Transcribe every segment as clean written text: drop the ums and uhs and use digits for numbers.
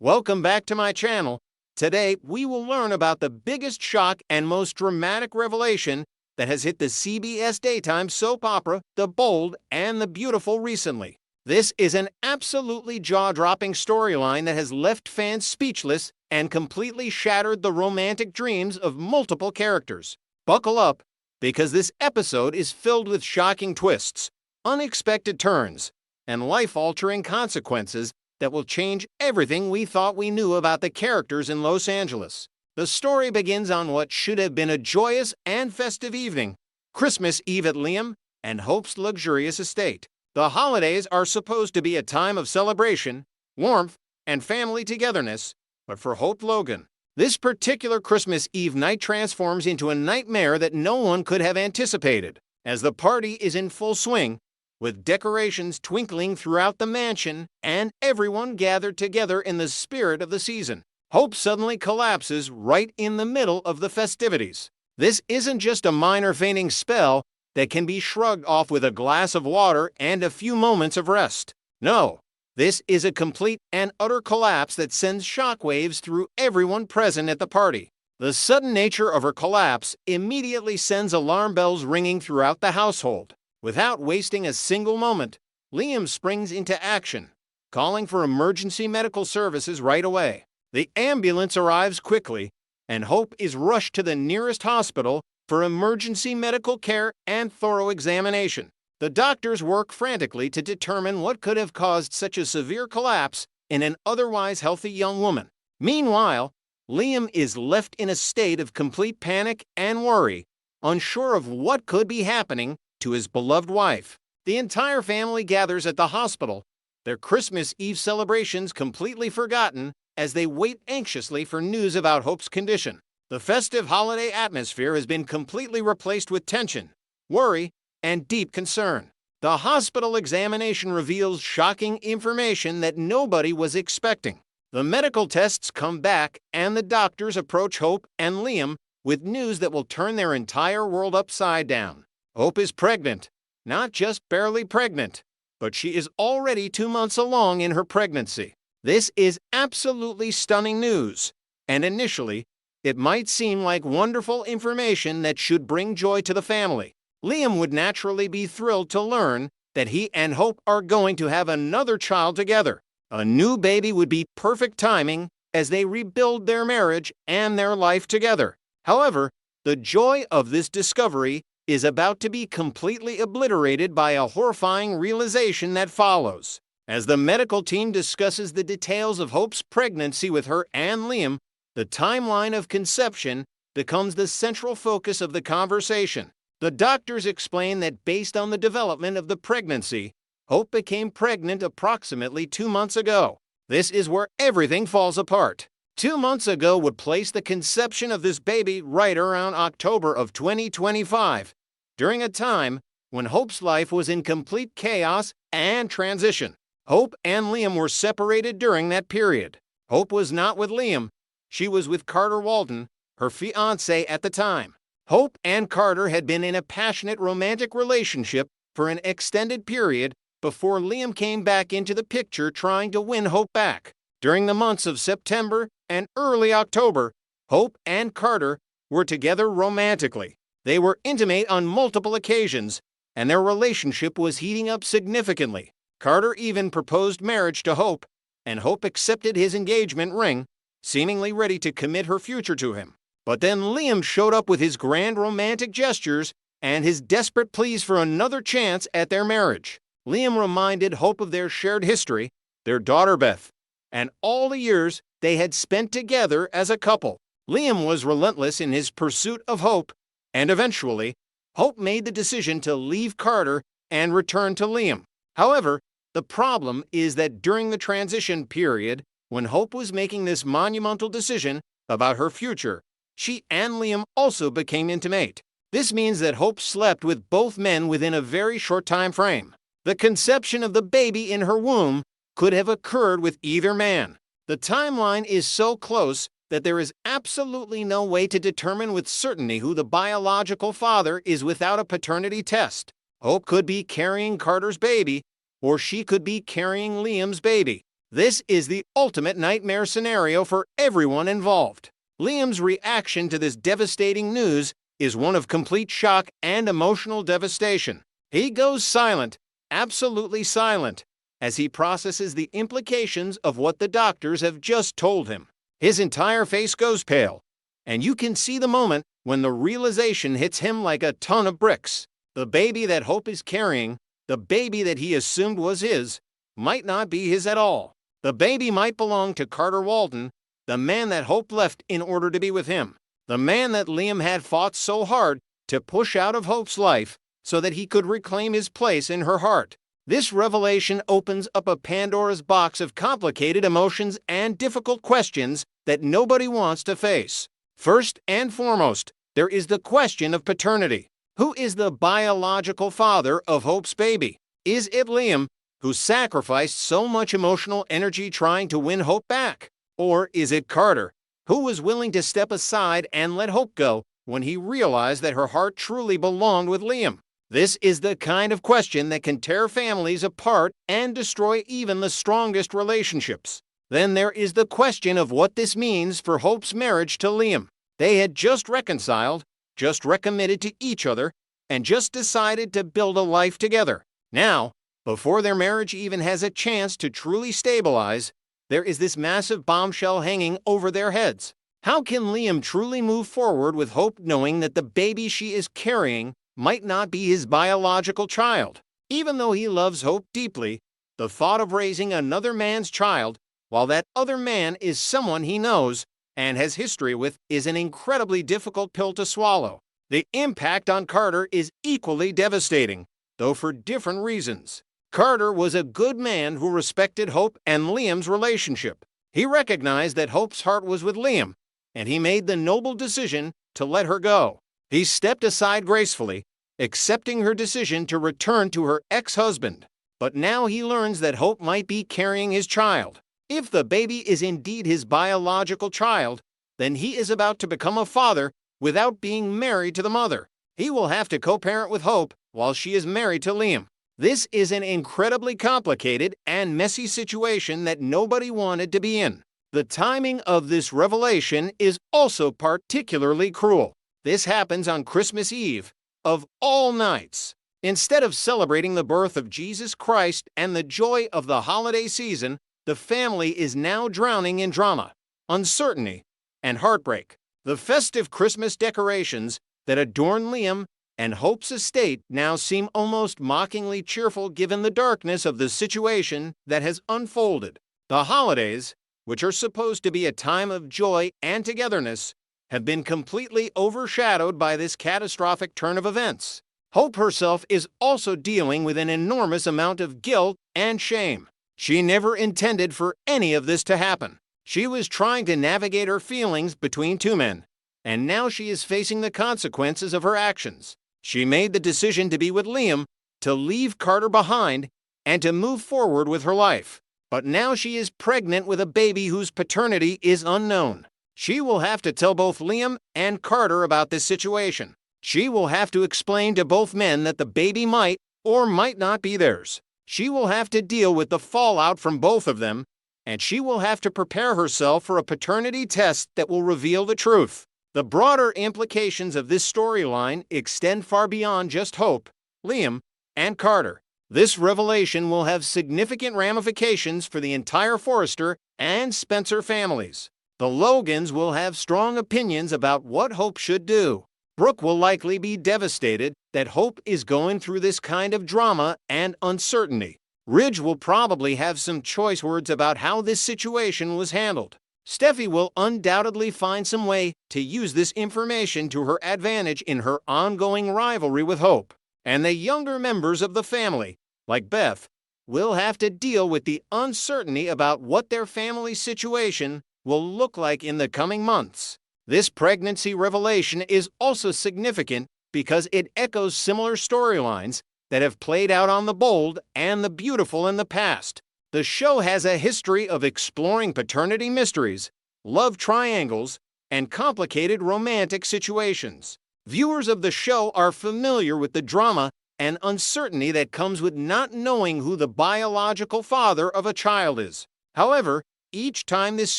Welcome back to my channel. Today, we will learn about the biggest shock and most dramatic revelation that has hit the CBS daytime soap opera, The Bold and the Beautiful recently. This is an absolutely jaw-dropping storyline that has left fans speechless and completely shattered the romantic dreams of multiple characters. Buckle up, because this episode is filled with shocking twists, unexpected turns, and life-altering consequences that will change everything we thought we knew about the characters in Los Angeles. The story begins on what should have been a joyous and festive evening, Christmas Eve at Liam and Hope's luxurious estate. The holidays are supposed to be a time of celebration, warmth, and family togetherness, but for Hope Logan, this particular Christmas Eve night transforms into a nightmare that no one could have anticipated. As the party is in full swing, with decorations twinkling throughout the mansion and everyone gathered together in the spirit of the season, Hope suddenly collapses right in the middle of the festivities. This isn't just a minor fainting spell that can be shrugged off with a glass of water and a few moments of rest. No, this is a complete and utter collapse that sends shockwaves through everyone present at the party. The sudden nature of her collapse immediately sends alarm bells ringing throughout the household. Without wasting a single moment, Liam springs into action, calling for emergency medical services right away. The ambulance arrives quickly, and Hope is rushed to the nearest hospital for emergency medical care and thorough examination. The doctors work frantically to determine what could have caused such a severe collapse in an otherwise healthy young woman. Meanwhile, Liam is left in a state of complete panic and worry, unsure of what could be happening to his beloved wife. The entire family gathers at the hospital, their Christmas Eve celebrations completely forgotten as they wait anxiously for news about Hope's condition. The festive holiday atmosphere has been completely replaced with tension, worry, and deep concern. The hospital examination reveals shocking information that nobody was expecting. The medical tests come back, and the doctors approach Hope and Liam with news that will turn their entire world upside down. Hope is pregnant, not just barely pregnant, but she is already 2 months along in her pregnancy. This is absolutely stunning news, and initially, it might seem like wonderful information that should bring joy to the family. Liam would naturally be thrilled to learn that he and Hope are going to have another child together. A new baby would be perfect timing as they rebuild their marriage and their life together. However, the joy of this discovery is about to be completely obliterated by a horrifying realization that follows. As the medical team discusses the details of Hope's pregnancy with her and Liam, the timeline of conception becomes the central focus of the conversation. The doctors explain that based on the development of the pregnancy, Hope became pregnant approximately 2 months ago. This is where everything falls apart. 2 months ago would place the conception of this baby right around October of 2025, during a time when Hope's life was in complete chaos and transition. Hope and Liam were separated during that period. Hope was not with Liam. She was with Carter Walton, her fiancé at the time. Hope and Carter had been in a passionate romantic relationship for an extended period before Liam came back into the picture trying to win Hope back. During the months of September and early October, Hope and Carter were together romantically. They were intimate on multiple occasions, and their relationship was heating up significantly. Carter even proposed marriage to Hope, and Hope accepted his engagement ring, seemingly ready to commit her future to him. But then Liam showed up with his grand romantic gestures and his desperate pleas for another chance at their marriage. Liam reminded Hope of their shared history, their daughter Beth, and all the years they had spent together as a couple. Liam was relentless in his pursuit of Hope, and eventually, Hope made the decision to leave Carter and return to Liam. However, the problem is that during the transition period, when Hope was making this monumental decision about her future, she and Liam also became intimate. This means that Hope slept with both men within a very short time frame. The conception of the baby in her womb could have occurred with either man. The timeline is so close that there is absolutely no way to determine with certainty who the biological father is without a paternity test. Hope could be carrying Carter's baby, or she could be carrying Liam's baby. This is the ultimate nightmare scenario for everyone involved. Liam's reaction to this devastating news is one of complete shock and emotional devastation. He goes silent, absolutely silent, as he processes the implications of what the doctors have just told him. His entire face goes pale, and you can see the moment when the realization hits him like a ton of bricks. The baby that Hope is carrying, the baby that he assumed was his, might not be his at all. The baby might belong to Carter Walden, the man that Hope left in order to be with him, the man that Liam had fought so hard to push out of Hope's life so that he could reclaim his place in her heart. This revelation opens up a Pandora's box of complicated emotions and difficult questions that nobody wants to face. First and foremost, there is the question of paternity. Who is the biological father of Hope's baby? Is it Liam, who sacrificed so much emotional energy trying to win Hope back? Or is it Carter, who was willing to step aside and let Hope go when he realized that her heart truly belonged with Liam? This is the kind of question that can tear families apart and destroy even the strongest relationships. Then there is the question of what this means for Hope's marriage to Liam. They had just reconciled, just recommitted to each other, and just decided to build a life together. Now, before their marriage even has a chance to truly stabilize, there is this massive bombshell hanging over their heads. How can Liam truly move forward with Hope knowing that the baby she is carrying might not be his biological child? Even though he loves Hope deeply, the thought of raising another man's child, while that other man is someone he knows and has history with, is an incredibly difficult pill to swallow. The impact on Carter is equally devastating, though for different reasons. Carter was a good man who respected Hope and Liam's relationship. He recognized that Hope's heart was with Liam, and he made the noble decision to let her go. He stepped aside gracefully, accepting her decision to return to her ex-husband. But now he learns that Hope might be carrying his child. If the baby is indeed his biological child, then he is about to become a father without being married to the mother. He will have to co-parent with Hope while she is married to Liam. This is an incredibly complicated and messy situation that nobody wanted to be in. The timing of this revelation is also particularly cruel. This happens on Christmas Eve, of all nights. Instead of celebrating the birth of Jesus Christ and the joy of the holiday season, the family is now drowning in drama, uncertainty, and heartbreak. The festive Christmas decorations that adorn Liam and Hope's estate now seem almost mockingly cheerful given the darkness of the situation that has unfolded. The holidays, which are supposed to be a time of joy and togetherness, have been completely overshadowed by this catastrophic turn of events. Hope herself is also dealing with an enormous amount of guilt and shame. She never intended for any of this to happen. She was trying to navigate her feelings between two men, and now she is facing the consequences of her actions. She made the decision to be with Liam, to leave Carter behind, and to move forward with her life. But now she is pregnant with a baby whose paternity is unknown. She will have to tell both Liam and Carter about this situation. She will have to explain to both men that the baby might or might not be theirs. She will have to deal with the fallout from both of them, and she will have to prepare herself for a paternity test that will reveal the truth. The broader implications of this storyline extend far beyond just Hope, Liam, and Carter. This revelation will have significant ramifications for the entire Forrester and Spencer families. The Logans will have strong opinions about what Hope should do. Brooke will likely be devastated that Hope is going through this kind of drama and uncertainty. Ridge will probably have some choice words about how this situation was handled. Steffi will undoubtedly find some way to use this information to her advantage in her ongoing rivalry with Hope. And the younger members of the family, like Beth, will have to deal with the uncertainty about what their family situation will look like in the coming months. This pregnancy revelation is also significant because it echoes similar storylines that have played out on The Bold and The Beautiful in the past. The show has a history of exploring paternity mysteries, love triangles, and complicated romantic situations. Viewers of the show are familiar with the drama and uncertainty that comes with not knowing who the biological father of a child is. However, each time this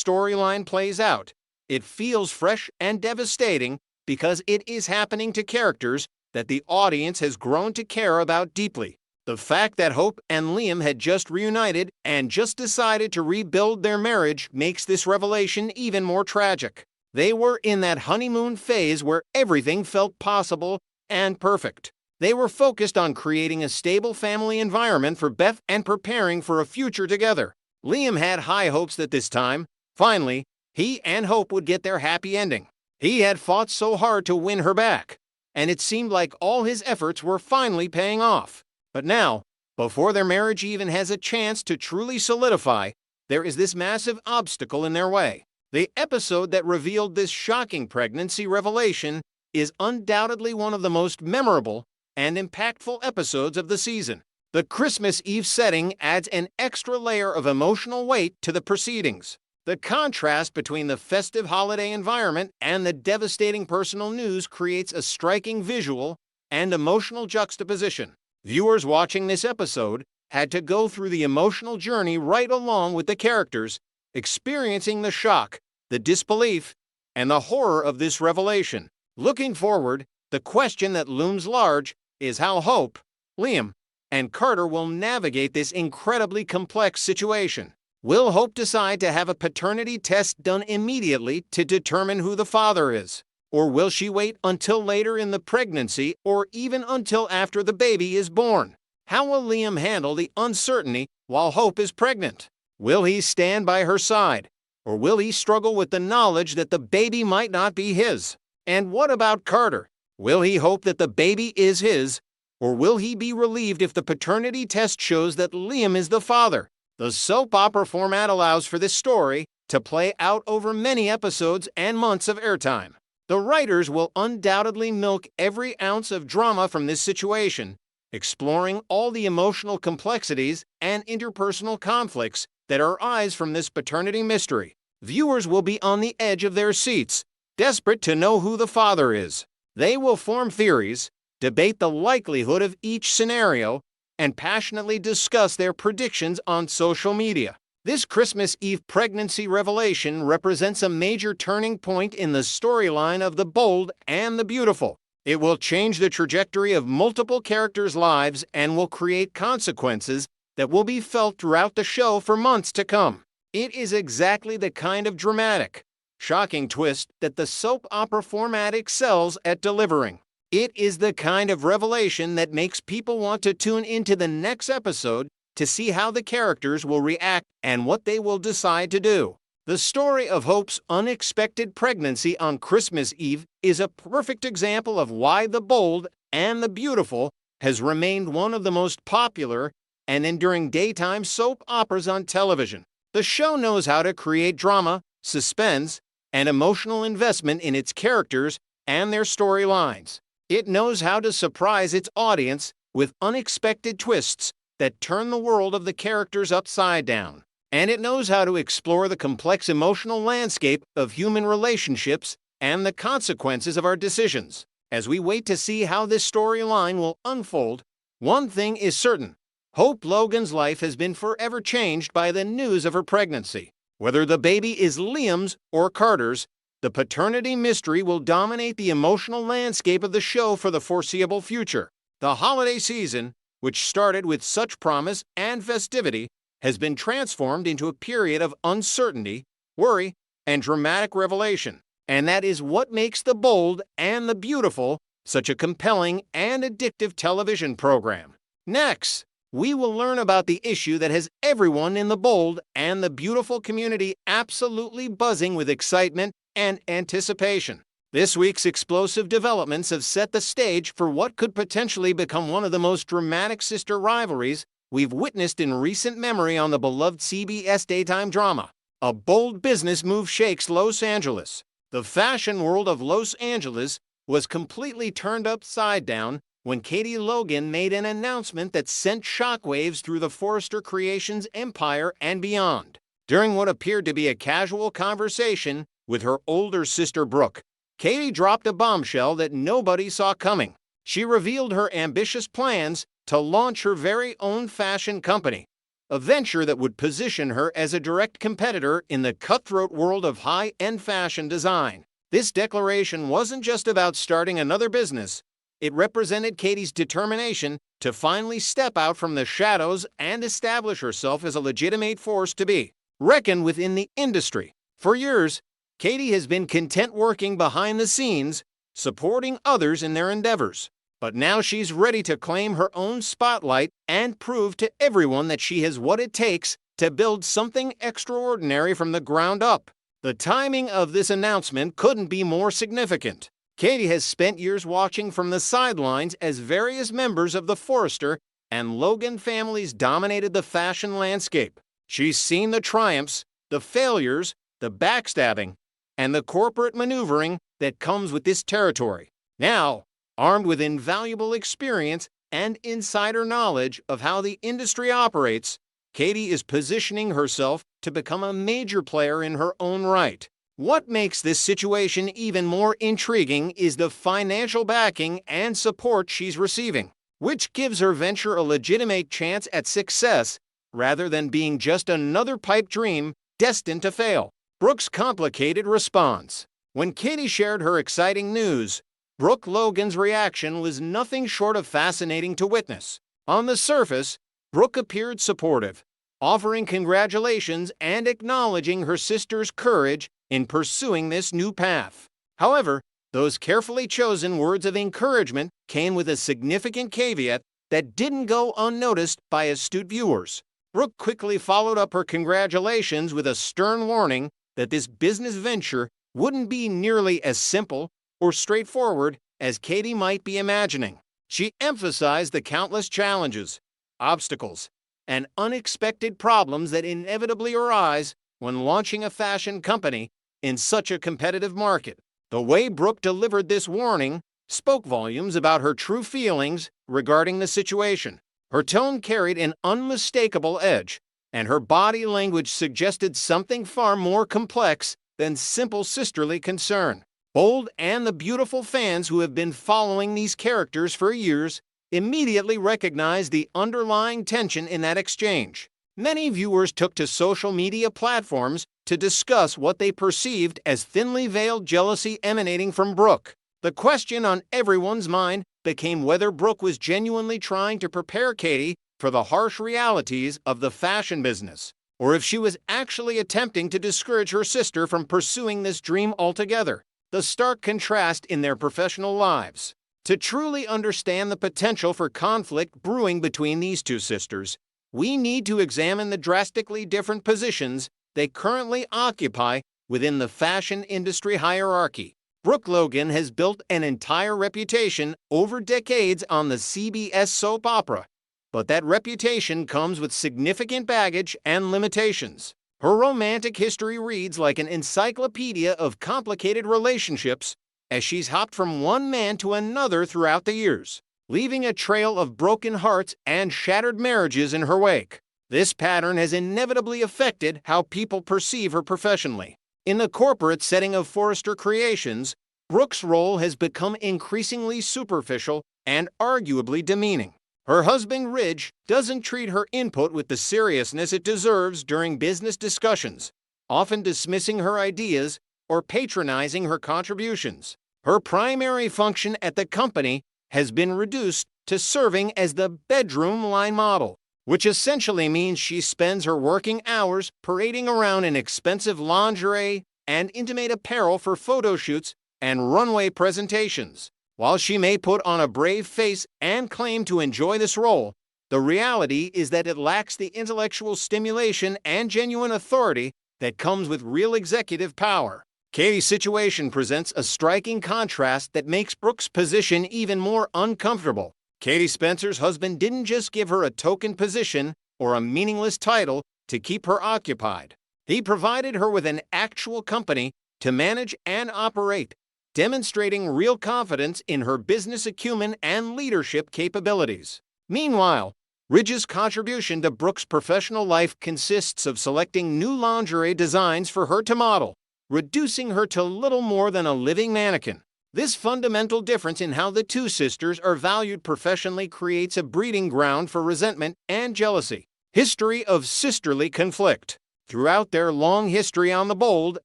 storyline plays out, it feels fresh and devastating because it is happening to characters that the audience has grown to care about deeply. The fact that Hope and Liam had just reunited and just decided to rebuild their marriage makes this revelation even more tragic. They were in that honeymoon phase where everything felt possible and perfect. They were focused on creating a stable family environment for Beth and preparing for a future together. Liam had high hopes that this time, finally, he and Hope would get their happy ending. He had fought so hard to win her back, and it seemed like all his efforts were finally paying off. But now, before their marriage even has a chance to truly solidify, there is this massive obstacle in their way. The episode that revealed this shocking pregnancy revelation is undoubtedly one of the most memorable and impactful episodes of the season. The Christmas Eve setting adds an extra layer of emotional weight to the proceedings. The contrast between the festive holiday environment and the devastating personal news creates a striking visual and emotional juxtaposition. Viewers watching this episode had to go through the emotional journey right along with the characters, experiencing the shock, the disbelief, and the horror of this revelation. Looking forward, the question that looms large is how Hope, Liam, and Carter will navigate this incredibly complex situation. Will Hope decide to have a paternity test done immediately to determine who the father is? Or will she wait until later in the pregnancy or even until after the baby is born? How will Liam handle the uncertainty while Hope is pregnant? Will he stand by her side? Or will he struggle with the knowledge that the baby might not be his? And what about Carter? Will he hope that the baby is his? Or will he be relieved if the paternity test shows that Liam is the father? The soap opera format allows for this story to play out over many episodes and months of airtime. The writers will undoubtedly milk every ounce of drama from this situation, exploring all the emotional complexities and interpersonal conflicts that arise from this paternity mystery. Viewers will be on the edge of their seats, desperate to know who the father is. They will form theories, debate the likelihood of each scenario, and passionately discuss their predictions on social media. This Christmas Eve pregnancy revelation represents a major turning point in the storyline of The Bold and the Beautiful. It will change the trajectory of multiple characters' lives and will create consequences that will be felt throughout the show for months to come. It is exactly the kind of dramatic, shocking twist that the soap opera format excels at delivering. It is the kind of revelation that makes people want to tune into the next episode to see how the characters will react and what they will decide to do. The story of Hope's unexpected pregnancy on Christmas Eve is a perfect example of why The Bold and the Beautiful has remained one of the most popular and enduring daytime soap operas on television. The show knows how to create drama, suspense, and emotional investment in its characters and their storylines. It knows how to surprise its audience with unexpected twists that turn the world of the characters upside down. And it knows how to explore the complex emotional landscape of human relationships and the consequences of our decisions. As we wait to see how this storyline will unfold, one thing is certain. Hope Logan's life has been forever changed by the news of her pregnancy. Whether the baby is Liam's or Carter's, the paternity mystery will dominate the emotional landscape of the show for the foreseeable future. The holiday season, which started with such promise and festivity, has been transformed into a period of uncertainty, worry, and dramatic revelation. And that is what makes The Bold and the Beautiful such a compelling and addictive television program. Next, we will learn about the issue that has everyone in The Bold and the Beautiful community absolutely buzzing with excitement and anticipation. This week's explosive developments have set the stage for what could potentially become one of the most dramatic sister rivalries we've witnessed in recent memory on the beloved CBS daytime drama. A bold business move shakes Los Angeles. The fashion world of Los Angeles was completely turned upside down when Katie Logan made an announcement that sent shockwaves through the Forrester Creations empire and beyond. During what appeared to be a casual conversation with her older sister Brooke, Katie dropped a bombshell that nobody saw coming. She revealed her ambitious plans to launch her very own fashion company, a venture that would position her as a direct competitor in the cutthroat world of high-end fashion design. This declaration wasn't just about starting another business. It represented Katie's determination to finally step out from the shadows and establish herself as a legitimate force to be reckoned within the industry. For years, Katie has been content working behind the scenes, supporting others in their endeavors. But now she's ready to claim her own spotlight and prove to everyone that she has what it takes to build something extraordinary from the ground up. The timing of this announcement couldn't be more significant. Katie has spent years watching from the sidelines as various members of the Forrester and Logan families dominated the fashion landscape. She's seen the triumphs, the failures, the backstabbing, and the corporate maneuvering that comes with this territory. Now, armed with invaluable experience and insider knowledge of how the industry operates, Katie is positioning herself to become a major player in her own right. What makes this situation even more intriguing is the financial backing and support she's receiving, which gives her venture a legitimate chance at success rather than being just another pipe dream destined to fail. Brooke's complicated response. When Katie shared her exciting news, Brooke Logan's reaction was nothing short of fascinating to witness. On the surface, Brooke appeared supportive, offering congratulations and acknowledging her sister's courage in pursuing this new path. However, those carefully chosen words of encouragement came with a significant caveat that didn't go unnoticed by astute viewers. Brooke quickly followed up her congratulations with a stern warning that this business venture wouldn't be nearly as simple or straightforward as Katie might be imagining. She emphasized the countless challenges, obstacles, and unexpected problems that inevitably arise when launching a fashion company in such a competitive market. The way Brooke delivered this warning spoke volumes about her true feelings regarding the situation. Her tone carried an unmistakable edge, and her body language suggested something far more complex than simple sisterly concern. Bold and the beautiful fans who have been following these characters for years immediately recognized the underlying tension in that exchange. Many viewers took to social media platforms to discuss what they perceived as thinly veiled jealousy emanating from Brooke. The question on everyone's mind became whether Brooke was genuinely trying to prepare Katie for the harsh realities of the fashion business, or if she was actually attempting to discourage her sister from pursuing this dream altogether. The stark contrast in their professional lives. To truly understand the potential for conflict brewing between these two sisters, we need to examine the drastically different positions they currently occupy within the fashion industry hierarchy. Brooke Logan has built an entire reputation over decades on the CBS soap opera, but that reputation comes with significant baggage and limitations. Her romantic history reads like an encyclopedia of complicated relationships as she's hopped from one man to another throughout the years, leaving a trail of broken hearts and shattered marriages in her wake. This pattern has inevitably affected how people perceive her professionally. In the corporate setting of Forrester Creations, Brooke's role has become increasingly superficial and arguably demeaning. Her husband, Ridge, doesn't treat her input with the seriousness it deserves during business discussions, often dismissing her ideas or patronizing her contributions. Her primary function at the company has been reduced to serving as the bedroom line model, which essentially means she spends her working hours parading around in expensive lingerie and intimate apparel for photo shoots and runway presentations. While she may put on a brave face and claim to enjoy this role, the reality is that it lacks the intellectual stimulation and genuine authority that comes with real executive power. Katie's situation presents a striking contrast that makes Brooke's position even more uncomfortable. Katie Spencer's husband didn't just give her a token position or a meaningless title to keep her occupied. He provided her with an actual company to manage and operate, demonstrating real confidence in her business acumen and leadership capabilities. Meanwhile, Ridge's contribution to Brooke's professional life consists of selecting new lingerie designs for her to model, reducing her to little more than a living mannequin. This fundamental difference in how the two sisters are valued professionally creates a breeding ground for resentment and jealousy. History of sisterly conflict. Throughout their long history on The Bold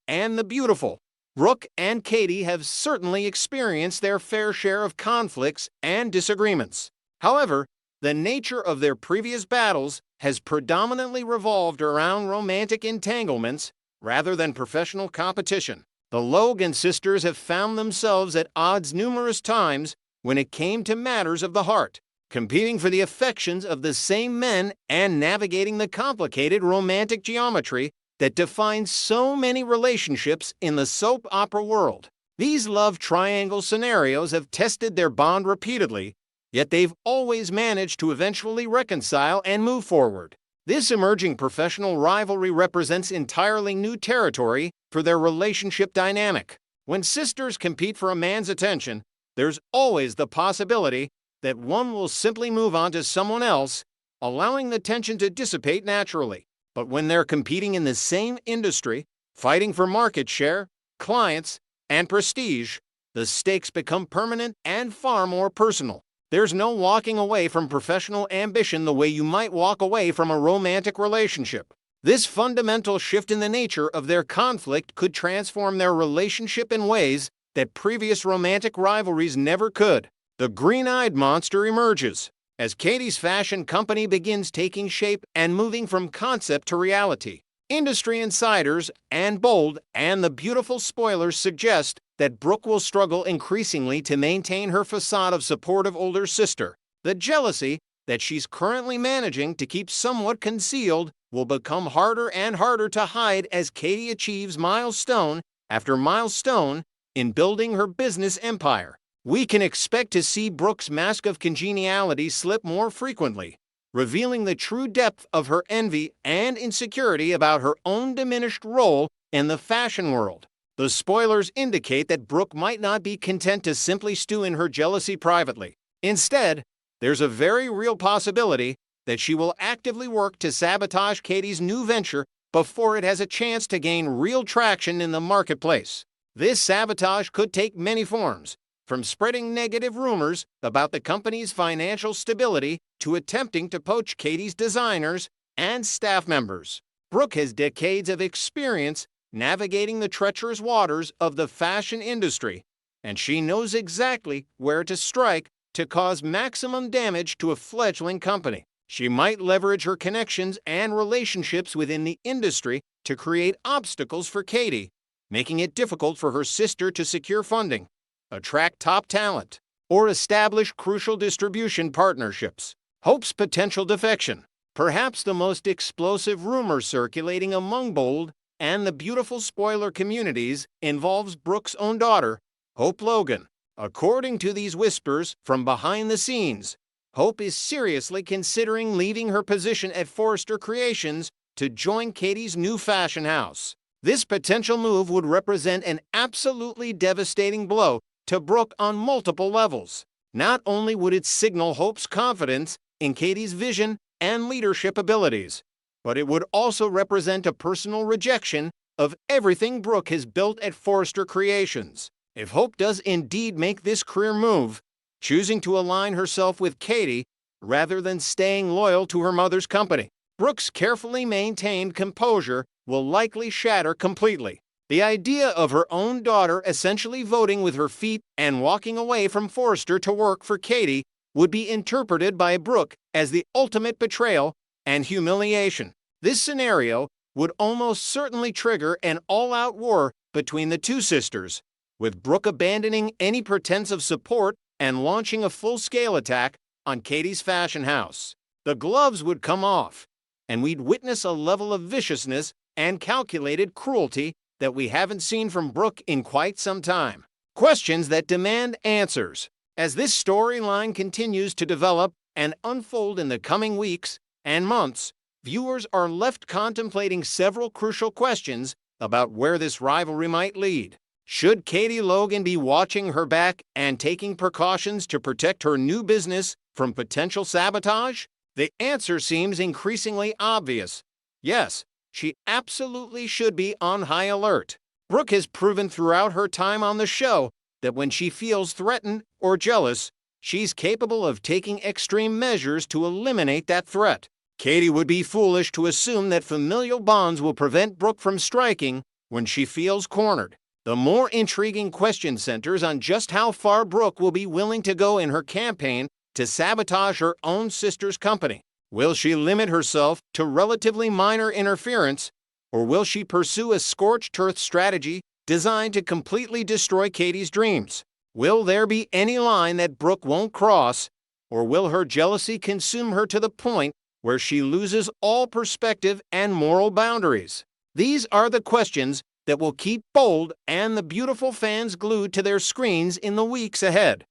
and the Beautiful, Brooke and Katie have certainly experienced their fair share of conflicts and disagreements. However, the nature of their previous battles has predominantly revolved around romantic entanglements rather than professional competition. The Logan sisters have found themselves at odds numerous times when it came to matters of the heart, competing for the affections of the same men and navigating the complicated romantic geometry that defines so many relationships in the soap opera world. These love triangle scenarios have tested their bond repeatedly, yet they've always managed to eventually reconcile and move forward. This emerging professional rivalry represents entirely new territory for their relationship dynamic. When sisters compete for a man's attention, there's always the possibility that one will simply move on to someone else, allowing the tension to dissipate naturally. But when they're competing in the same industry, fighting for market share, clients, and prestige, the stakes become permanent and far more personal. There's no walking away from professional ambition the way you might walk away from a romantic relationship. This fundamental shift in the nature of their conflict could transform their relationship in ways that previous romantic rivalries never could. The green-eyed monster emerges as Katie's fashion company begins taking shape and moving from concept to reality. Industry insiders and Bold and the Beautiful spoilers suggest that Brooke will struggle increasingly to maintain her facade of supportive older sister. The jealousy that she's currently managing to keep somewhat concealed will become harder and harder to hide as Katie achieves milestone after milestone in building her business empire. We can expect to see Brooke's mask of congeniality slip more frequently, revealing the true depth of her envy and insecurity about her own diminished role in the fashion world. The spoilers indicate that Brooke might not be content to simply stew in her jealousy privately. Instead, there's a very real possibility that she will actively work to sabotage Katie's new venture before it has a chance to gain real traction in the marketplace. This sabotage could take many forms, from spreading negative rumors about the company's financial stability to attempting to poach Katie's designers and staff members. Brooke has decades of experience navigating the treacherous waters of the fashion industry, and she knows exactly where to strike to cause maximum damage to a fledgling company. She might leverage her connections and relationships within the industry to create obstacles for Katie, making it difficult for her sister to secure funding, attract top talent, or establish crucial distribution partnerships. Hope's potential defection. Perhaps the most explosive rumor circulating among Bold and the Beautiful spoiler communities involves Brooke's own daughter, Hope Logan. According to these whispers from behind the scenes, Hope is seriously considering leaving her position at Forrester Creations to join Katie's new fashion house. This potential move would represent an absolutely devastating blow to Brooke on multiple levels. Not only would it signal Hope's confidence in Katie's vision and leadership abilities, but it would also represent a personal rejection of everything Brooke has built at Forrester Creations. If Hope does indeed make this career move, choosing to align herself with Katie rather than staying loyal to her mother's company, Brooke's carefully maintained composure will likely shatter completely. The idea of her own daughter essentially voting with her feet and walking away from Forrester to work for Katie would be interpreted by Brooke as the ultimate betrayal and humiliation. This scenario would almost certainly trigger an all-out war between the two sisters, with Brooke abandoning any pretense of support and launching a full-scale attack on Katie's fashion house. The gloves would come off, and we'd witness a level of viciousness and calculated cruelty that we haven't seen from Brooke in quite some time. Questions that demand answers. As this storyline continues to develop and unfold in the coming weeks and months, viewers are left contemplating several crucial questions about where this rivalry might lead. Should Katie Logan be watching her back and taking precautions to protect her new business from potential sabotage? The answer seems increasingly obvious. Yes, she absolutely should be on high alert. Brooke has proven throughout her time on the show that when she feels threatened or jealous, she's capable of taking extreme measures to eliminate that threat. Katie would be foolish to assume that familial bonds will prevent Brooke from striking when she feels cornered. The more intriguing question centers on just how far Brooke will be willing to go in her campaign to sabotage her own sister's company. Will she limit herself to relatively minor interference, or will she pursue a scorched earth strategy designed to completely destroy Katie's dreams? Will there be any line that Brooke won't cross, or will her jealousy consume her to the point where she loses all perspective and moral boundaries? These are the questions that will keep Bold and the beautiful fans glued to their screens in the weeks ahead.